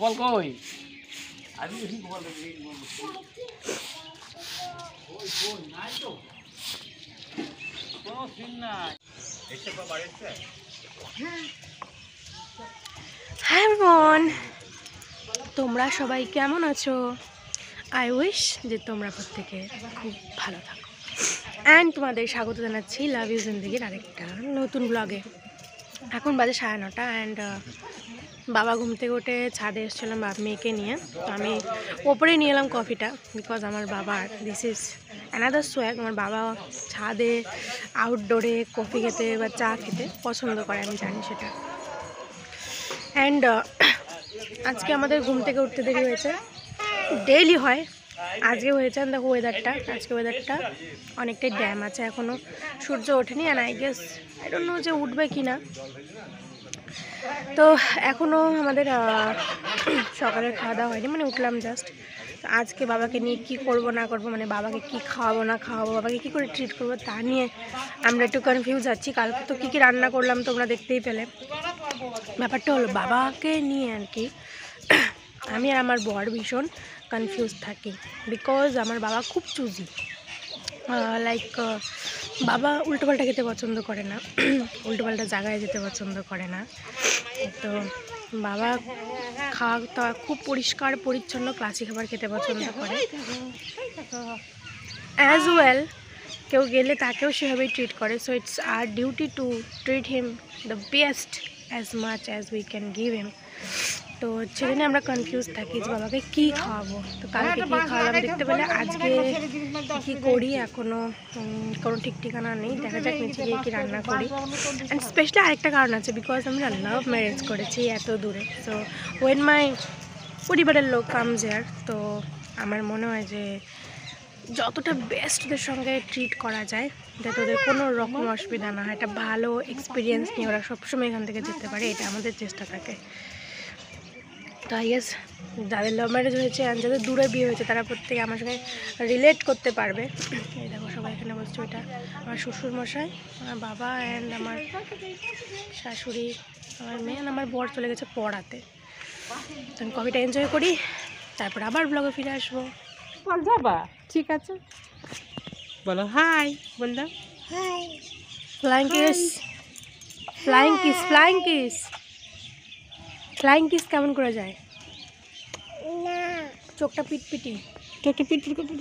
গোপাল কই? Hi everyone, তোমরা সবাই কেমন আছো? আই উইশ যে তোমরা প্রত্যেকে খুব ভালো থাকো। অ্যান্ড তোমাদের স্বাগত জানাচ্ছি লাভ ইউ জিন্দেগির আরেকটা নতুন ব্লগে। এখন বাজে 9:30 অ্যান্ড বাবা ঘুম থেকে উঠে ছাদে এসেছিলাম মেয়েকে নিয়ে। আমি ওপরে নিয়ে এলাম কফিটা, বিকজ আমার বাবার দিস ইজ অ্যানাদার সোয়াগ। আমার বাবা ছাদে আউটডোরে কফি খেতে বা চা খেতে পছন্দ করে, আমি জানি সেটা। অ্যান্ড আজকে আমাদের ঘুম থেকে উঠতে দেরি হয়েছে, ডেইলি হয়, আজকে হয়েছে। দেখো ওয়েদারটা, আজকে ওয়েদারটা অনেকটাই ড্যাম আছে, এখনও সূর্য ওঠেনি। And I guess I don't know যে উঠবে কি না। তো এখনও আমাদের সকালের খাওয়া দাওয়া হয়নি, মানে উঠলাম জাস্ট। আজকে বাবাকে নিয়ে কী করবো না করবো, মানে বাবাকে কী খাওয়াবো না খাওয়াবো, বাবাকে কী করে ট্রিট করবো তা নিয়ে আমরা একটু কনফিউজ আছি। কালকে তো কী রান্না করলাম তোমরা দেখতেই পেলে। ব্যাপারটা হলো বাবাকে নিয়ে আর কি আমি আর আমার বর ভীষণ কনফিউজ থাকি, বিকজ আমার বাবা খুব চুজি। লাইক বাবা উল্টোপাল্টা খেতে পছন্দ করে না, উল্টোপাল্টা জায়গায় যেতে পছন্দ করে না। তো বাবা খাওয়া দাওয়া খুব পরিষ্কার পরিচ্ছন্ন ক্লাসি খাবার খেতে পছন্দ করে। অ্যাজ ওয়েল কেউ গেলে তাকেও সেভাবেই ট্রিট করে। So it's our duty to treat him the best as much as we can give him. তো সেদিনে আমরা কনফিউজ থাকি যে বাবাকে কী খাওয়াবো। তো কালকে কী খাওয়ালাম দেখতে পেলে, আজকে কী করি এখনও কোনো ঠিক ঠিকানা নেই, দেখা যাক নিচে গিয়ে কী রান্না করি। অ্যান্ড স্পেশালি আরেকটা কারণ আছে, বিকজ আমি লাভ ম্যারেজ করেছি এত দূরে। সো ওয়েন মাই পরিবারের লোক কামস হিয়ার, তো আমার মনে হয় যে যতটা বেস্ট ওদের সঙ্গে ট্রিট করা যায়, যাতে ওদের কোনো রকম অসুবিধা না হয়, একটা ভালো এক্সপিরিয়েন্স নিয়ে ওরা সবসময় এখান থেকে যেতে পারে, এটা আমাদের চেষ্টা থাকে। তো আই গেস যাদের লাভ ম্যারেজ হয়েছে আর যাদের দূরে বিয়ে হয়েছে তারা প্রত্যেকে আমার সঙ্গে রিলেট করতে পারবে। এই দেখো সবাই এখানে বসছে, ওইটা আমার শ্বশুরমশাই, আমার বাবা অ্যান্ড আমার শাশুড়ি, আমার মেয়ে, আমার বর চলে গেছে পড়াতে। তো আমি কফিটা এনজয় করি, তারপর আবার ব্লগে ফিরে আসবো। যাবা? ঠিক আছে, বলো হাই। বল দাও hi. Flying kiss, flying kiss, flying kiss, flying kiss কেমন করে যায়? চোখটা পিটপিটি, চোখটা পিটপিট করতে।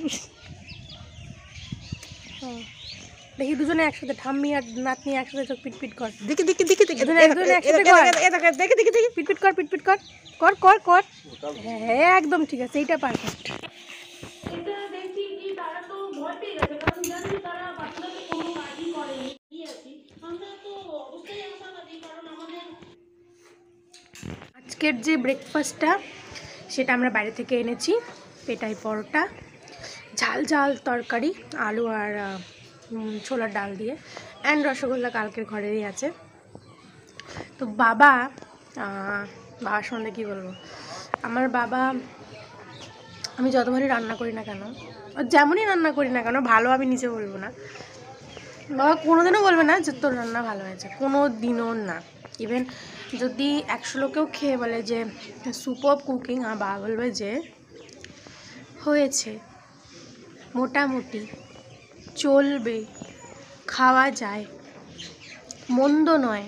দেখি দুজনে একসাথে, ঠাম্মি আর নাতনি একসাথে চোখ পিটপিট কর। দেখি দেখি দেখি দেখি দেখি দেখি দেখি পিটপিট কর, পিটপিট কর, কর কর কর। হ্যাঁ একদম ঠিক আছে, এইটা পারফেক্ট। আজকের যে ব্রেকফাস্টটা সেটা আমরা বাইরে থেকে এনেছি, পেটাই পরোটা, ঝাল ঝাল তরকারি, আলু আর ছোলার ডাল দিয়ে, অ্যান্ড রসগোল্লা কালকের ঘরেরই আছে। তো বাবার সম্বন্ধে কী বলবো, আমার বাবা, আমি যতবারই রান্না করি না কেন, যেমনই রান্না করি না কেন, ভালো আমি নিজে বলবো না, বাবা কোনোদিনও বলবে না যে তোর রান্না ভালো হয়েছে, কোনো দিনও না। ইভেন যদি 100 লোকেও খেয়ে বলে যে সুপার কুকিং, আমার বাবা বলবে যে হয়েছে, মোটামুটি চলবে, খাওয়া যায়, মন্দ নয়,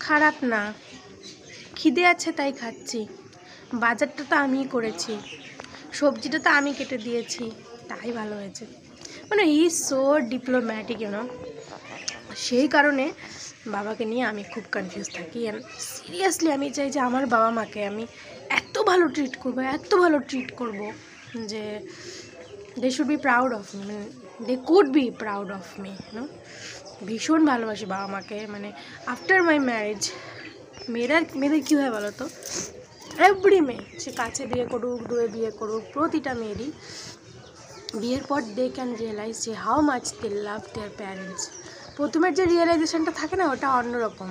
খারাপ না, খিদে আছে তাই খাচ্ছি, বাজারটা তো আমিই করেছি, সবজিটা তো আমি কেটে দিয়েছি, তাই ভালো হয়েছে। মানে he is so diplomatic you know. সেই কারণে বাবাকে নিয়ে আমি খুব কনফিউজ থাকি। অ্যান্ড সিরিয়াসলি আমি চাই যে আমার বাবা মাকে আমি এত ভালো ট্রিট করবো, এত ভালো ট্রিট করবো যে they should be proud of me, মানে they could be proud of me you know. ভীষণ ভালোবাসি বাবা মাকে, মানে আফটার মাই ম্যারেজ মেয়েদের কী হয় বলো তো, এভরি মেয়ে, সে কাছে বিয়ে করুক দূরে বিয়ে করুক, প্রতিটা মেয়েরই বিয়ের পর দে ক্যান রিয়েলাইজ যে how much they love their parents. প্রথমের যে রিয়েলাইজেশনটা থাকে না, ওটা অন্যরকম।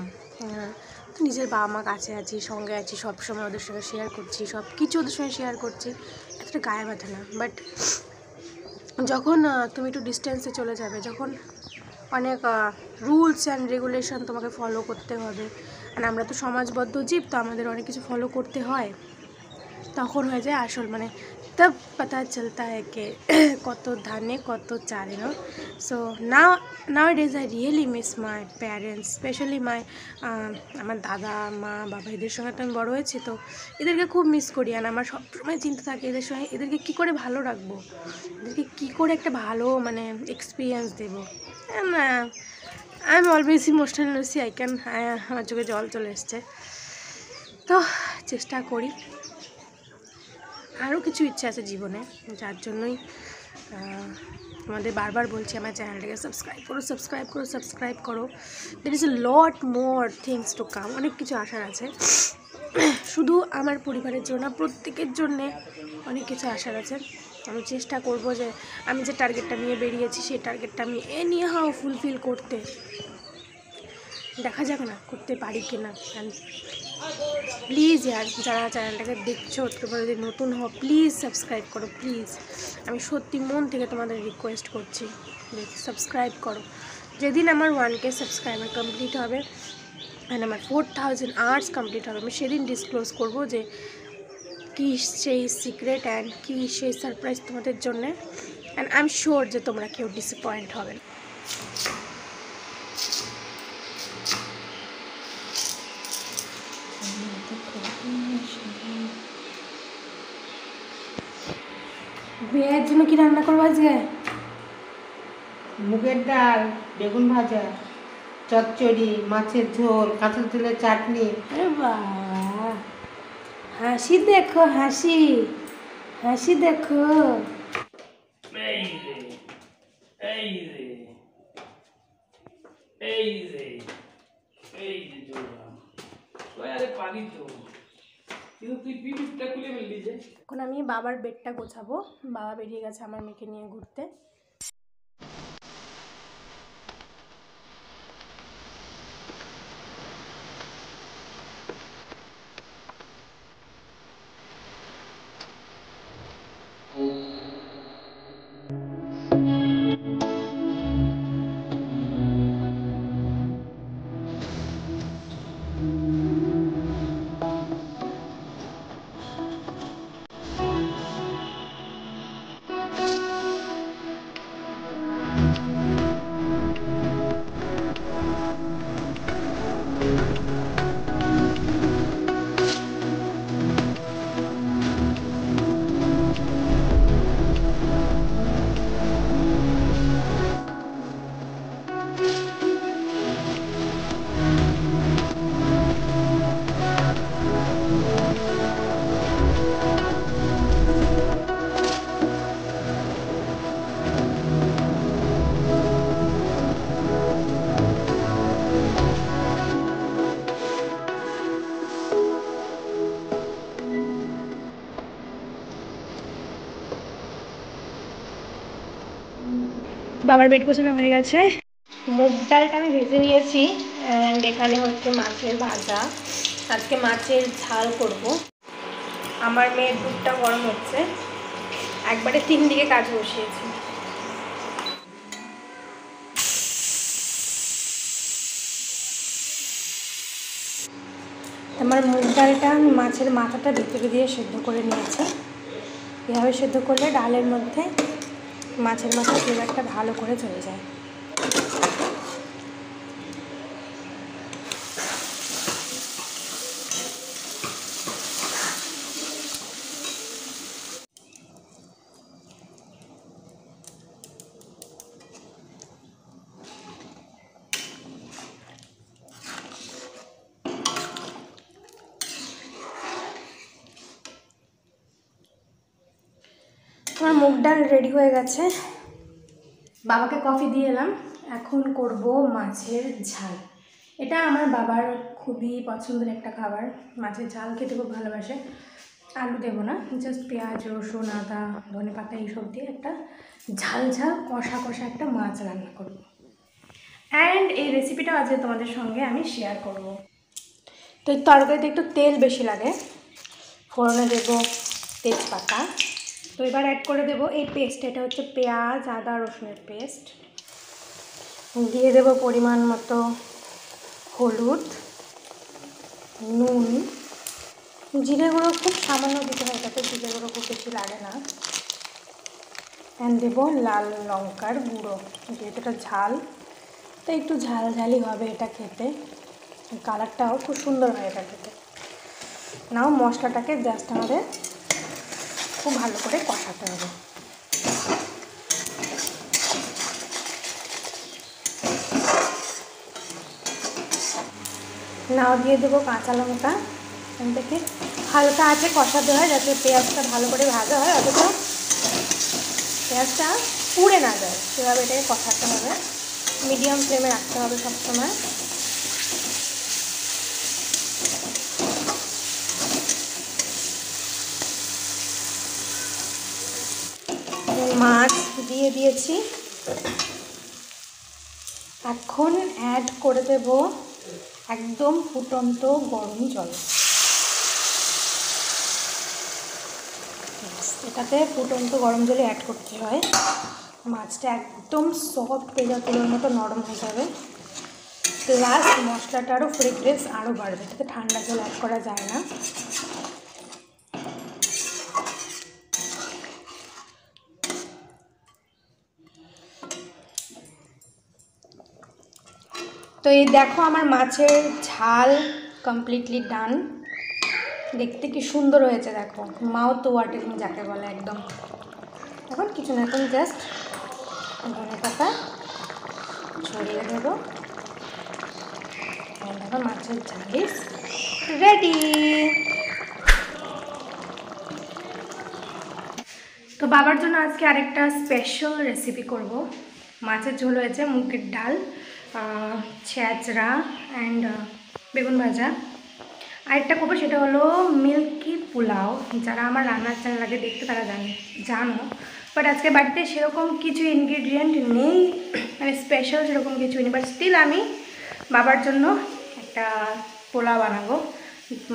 নিজের বাবা মা কাছে আছি, সঙ্গে আছি, সবসময় ওদের সঙ্গে শেয়ার করছি, সব কিছু ওদের সঙ্গে শেয়ার করছি, এতটা গায়ে ব্যথা না। বাট যখন তুমি একটু ডিস্টেন্সে চলে যাবে, যখন অনেক রুলস অ্যান্ড রেগুলেশন তোমাকে ফলো করতে হবে। আর আমরা তো সমাজবদ্ধ জীব, তো আমাদের অনেক কিছু ফলো করতে হয়। তখন হয়ে যায় আসল মানে তব পাতা চলতা হ্যায় কে কত ধানে কত চালে। No so now it is I really miss my parents, specially আমার দাদা মা বাবা, এদের সঙ্গে তো আমি বড়ো হয়েছি, তো এদেরকে খুব মিস করি। আর আমার সবসময় চিন্তা থাকে এদের সঙ্গে এদেরকে কী করে ভালো রাখবো, এদেরকে কী করে একটা ভালো মানে এক্সপিরিয়েন্স দেবো। আই এম অলওয়েজ ইমোশনাল, আমার চোখে জল চলে এসছে। তো চেষ্টা করি, আরও কিছু ইচ্ছা আছে জীবনে, যার জন্যই তোমাদের বারবার বলছি আমার চ্যানেলটাকে সাবস্ক্রাইব করো। There is a lot more things to come, অনেক কিছু আসার আছে। শুধু আমার পরিবারের জন্য, প্রত্যেকের জন্যে অনেক কিছু আসার আছে। আমি চেষ্টা করব যে আমি যে টার্গেটটা নিয়ে বেরিয়েছি সেই টার্গেটটা আমি এনি হাউ ফুলফিল করতে, দেখা যাক না করতে পারি কিনা। অ্যান্ড প্লিজ যারা চ্যানেলটাকে দেখছো, তোমরা যদি নতুন হও প্লিজ সাবস্ক্রাইব করো, প্লিজ। আমি সত্যি মন থেকে তোমাদের রিকোয়েস্ট করছি যে সাবস্ক্রাইব করো। যেদিন আমার 1K সাবস্ক্রাইবার কমপ্লিট হবে অ্যান্ড আমার 4000 আওয়ার্স কমপ্লিট হবে, আমি সেদিন ডিসক্লোজ করবো যে কী সেই সিক্রেট অ্যান্ড কী সেই সারপ্রাইজ তোমাদের জন্যে। অ্যান্ড আই এম শিওর যে তোমরা কেউ ডিসঅ্যাপয়েন্ট হবে না। বিয়ের জন্য কি রান্না করবো আজকে? মুগের ডাল, বেগুন ভাজা, চচ্চড়ি, মাছের ঝোল, কাঁচা তেলের চাটনি। আরে বাবা, হাসি দেখো, হাসি দেখো। এখন আমি বাবার বেডটা গোছাবো, বাবা বেরিয়ে গেছে আমার মেয়েকে নিয়ে ঘুরতে। বাবার বেড গোছানো হয়ে গেছে, মুগ ডালটা আমি ভেজে নিয়েছি, অ্যান্ড এখানে হচ্ছে মাছের ভাজা। আজকে মাছের ঝাল করব। আমার মেয়ের দুধটা গরম হচ্ছে, একবারে 3 দিকে কাজ বসিয়েছি। আমার মুগ ডালটা আমি মাছের মাথাটা ভিতরে দিয়ে সেদ্ধ করে নিয়েছি। এভাবে সেদ্ধ করলে ডালের মধ্যে মাছের মাথা ফ্লেভারটা ভালো করে চলে যায়। আমার মুগ ডাল রেডি হয়ে গেছে, বাবাকে কফি দিয়ে এলাম। এখন করব মাছের ঝাল। এটা আমার বাবার খুবই পছন্দের একটা খাবার, মাছের ঝাল খেতে খুব ভালোবাসে। আলু দেবো না, জাস্ট পেঁয়াজ রসুন আদা ধনে পাতা এইসব দিয়ে একটা ঝাল কষা একটা মাছ রান্না করব। অ্যান্ড এই রেসিপিটা আজকে তোমাদের সঙ্গে আমি শেয়ার করব। তো এই তরকারিতে একটু তেল বেশি লাগে, ফোড়নে দেবো তেজপাতা। তো এবার অ্যাড করে দেবো এই পেস্ট, এটা হচ্ছে পেঁয়াজ আদা রসুনের পেস্ট। দিয়ে দেব পরিমাণ মতো হলুদ, নুন, জিরে গুঁড়ো খুব সামান্য দিতে হয়, তাতে জিরে গুঁড়ো খুব বেশি লাগে না। অ্যান্ড দেবো লাল লঙ্কার গুঁড়ো, যেহেতু এটা ঝাল তো একটু ঝালঝালি হবে এটা খেতে, কালারটাও খুব সুন্দর হয় এটা খেতে। নাও মশলাটাকে জাস্ট আমাদের খুব ভালো করে কষাতে হবে। নাও দিয়ে দেবো কাঁচা লঙ্কা, এখান থেকে হালকা আঁচে কষাতে হয় যাতে পেঁয়াজটা ভালো করে ভাজা হয়, অথচ পেঁয়াজটা পুড়ে না যায়, সেভাবে এটাকে কষাতে হবে। মিডিয়াম ফ্লেমে রাখতে হবে সবসময়। মাছ দিয়ে দিয়েছি, এখন অ্যাড করে দেব একদম ফুটন্ত গরম জল। এটাতে ফুটন্ত গরম জলে অ্যাড করতে হয়, মাছটা একদম সফট পেঁজা তুলোর মতো নরম হয়ে যাবে, প্লাস মশলাটারও ফ্রেগরেন্স আরও বাড়বে। এটাতে ঠান্ডা জল অ্যাড করা যায় না। তো এই দেখো আমার মাছের ঝাল কমপ্লিটলি ডান, দেখতে কি সুন্দর হয়েছে দেখো, মাউথ ওয়াটারিং যাকে বলে একদম। এখন কিছু না, এখন জাস্ট ধনে পাতা ছড়িয়ে দেবো, দেখো মাছের ঝাল ইজ রেডি। তো বাবার জন্য আজকে আরেকটা স্পেশাল রেসিপি করব। মাছের ঝোল হয়েছে, মুগের ডাল, ছেঁচড়া অ্যান্ড বেগুন ভাজা। আরেকটা করবো সেটা হলো মিল্কি পোলাও। যারা আমার রান্নার চ্যানেল আগে দেখতে তারা জানো, বাট আজকে বাড়িতে সেরকম কিছু ইনগ্রিডিয়েন্ট নেই, মানে স্পেশাল সেরকম কিছু নেই, বাট স্টিল আমি বাবার জন্য একটা পোলাও বানাবো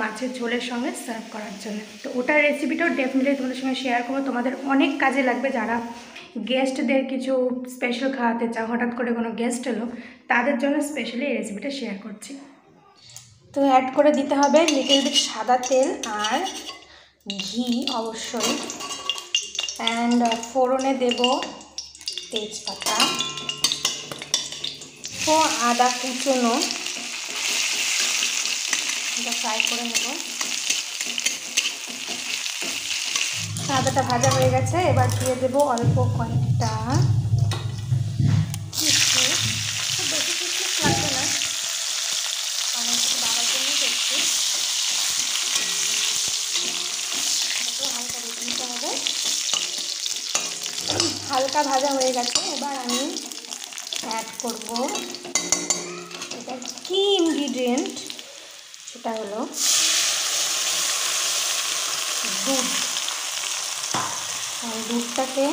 মাছের ঝোলের সঙ্গে সার্ভ করার জন্য। তো ওটার রেসিপিটাও ডেফিনেটলি তোমাদের সঙ্গে শেয়ার করবো, তোমাদের অনেক কাজে লাগবে। যারা গেস্টদের কিছু স্পেশাল খাওয়াতে চাও, হঠাৎ করে কোনো গেস্ট এলো, তাদের জন্য স্পেশালি এই রেসিপিটা শেয়ার করছি। তো অ্যাড করে দিতে হবে লিটল বিট সাদা তেল আর ঘি অবশ্যই, অ্যান্ড ফোড়নে দেব তেজপাতা ও আদা কুচনো, এটা ফ্রাই করে নেব। আদাটা ভাজা হয়ে গেছে, এবার দিয়ে দেবো অল্প কয়েকটা কিশমিশ, খুব বেশি কিশমিশ লাগবে না, আমার একটু বাবার জন্য করছি। এটাকে হালকা ভেজে নিতে হবে। হালকা ভাজা হয়ে গেছে, এবার আমি অ্যাড করব এটা কি ইনগ্রিডিয়েন্ট, সেটা হলো দুধ। দুধটাকে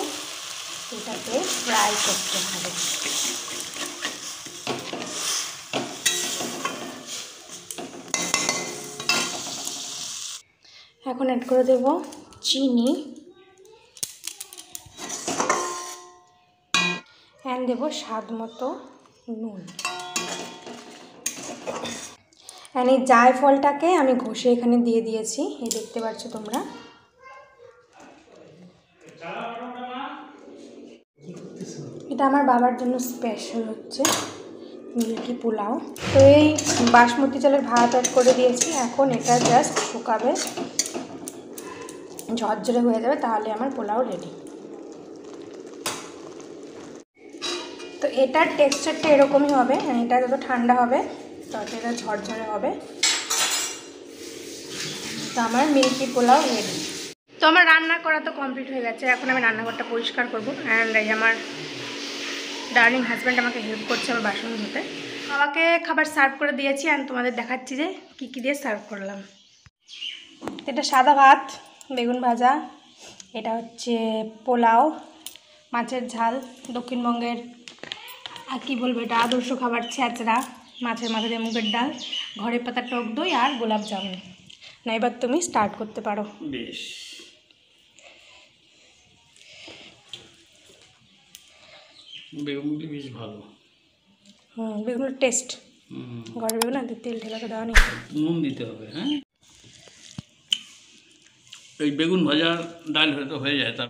এটাকে ফ্রাই করতে হবে। এখন অ্যাড করে দেব চিনি, অ্যান্ড দেবো স্বাদ মতো নুন। অ্যান্ড এই জায়ফলটাকে আমি ঘষে এখানে দিয়ে দিয়েছি, এই দেখতে পাচ্ছ তোমরা। এটা আমার বাবার জন্য স্পেশাল হচ্ছে মিল্কি পোলাও। তো এই বাসমতি চালের ভাত অ্যাড করে দিয়েছি, এখন এটা জাস্ট শুকাবে, ঝরঝরে হয়ে যাবে, তাহলে আমার পোলাও রেডি। তো এটার টেক্সচারটা এরকমই হবে, এটা যত ঠান্ডা হবে তত এটা ঝরঝরে হবে। তো আমার মিল্কি পোলাও রেডি। তো আমার রান্না করা তো কমপ্লিট হয়ে গেছে, এখন আমি রান্নাঘরটা পরিষ্কার করবো। অ্যান্ড এই আমার ডার্লিং হাজব্যান্ড আমাকে হেল্প করছে আমার বাসন ধুতে। বাবাকে খাবার সার্ভ করে দিয়েছি, অ্যান্ড তোমাদের দেখাচ্ছি যে কী কী দিয়ে সার্ভ করলাম। এটা সাদা ভাত, বেগুন ভাজা, এটা হচ্ছে পোলাও, মাছের ঝাল, দক্ষিণবঙ্গের আর কী বলবো, এটা আদর্শ খাবার ছেঁচড়া, মাছের মাথা দিয়ে মুগের ডাল, ঘরে পাতা টক দই আর গোলাপ জামুন। না, এবার তুমি স্টার্ট করতে পারো। বেশ, বেগুনগুলি বেশ ভালো। বেগুনের টেস্ট, ঘরের বেগুন না তেল ঠেলাকে দেওয়া নেই। নুন দিতে হবে। হ্যাঁ, এই বেগুন ভাজা ডাল হয়তো হয়ে যায়। তার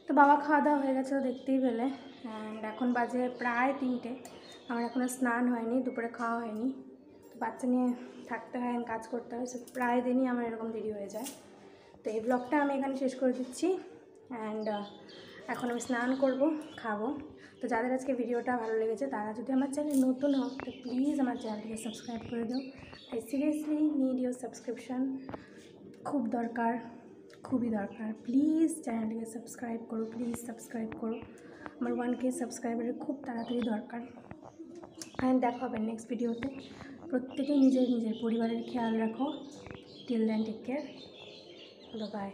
তো বাবা খাওয়া দাওয়া হয়ে গেছে, দেখতেই পেলে। অ্যান্ড এখন বাজে প্রায় 3টে। আমার এখনও স্নান হয়নি, দুপুরে খাওয়া হয়নি। তো বাচ্চা নিয়ে থাকতে হয়, কাজ করতে হয়, সো প্রায় দিনই আমার এরকম দেরি হয়ে যায়। তো এই ব্লগটা আমি এখানে শেষ করে দিচ্ছি। অ্যান্ড এখন আমি স্নান করব, খাবো। তো যাদের আজকে ভিডিওটা ভালো লেগেছে তারা যদি আমার চ্যানেল নতুন হোক তো প্লিজ আমার চ্যানেলটিকে সাবস্ক্রাইব করে দিও। I seriously need your subscription, খুব দরকার, খুবই দরকার। প্লিজ চ্যানেলটিকে সাবস্ক্রাইব করো, প্লিজ সাবস্ক্রাইব করো। আমার 1K সাবস্ক্রাইবারের খুব তাড়াতাড়ি দরকার। অ্যান্ড দেখা হবে নেক্সট ভিডিওতে। প্রত্যেকেই নিজের নিজের পরিবারের খেয়াল রাখো। Till then take care, by.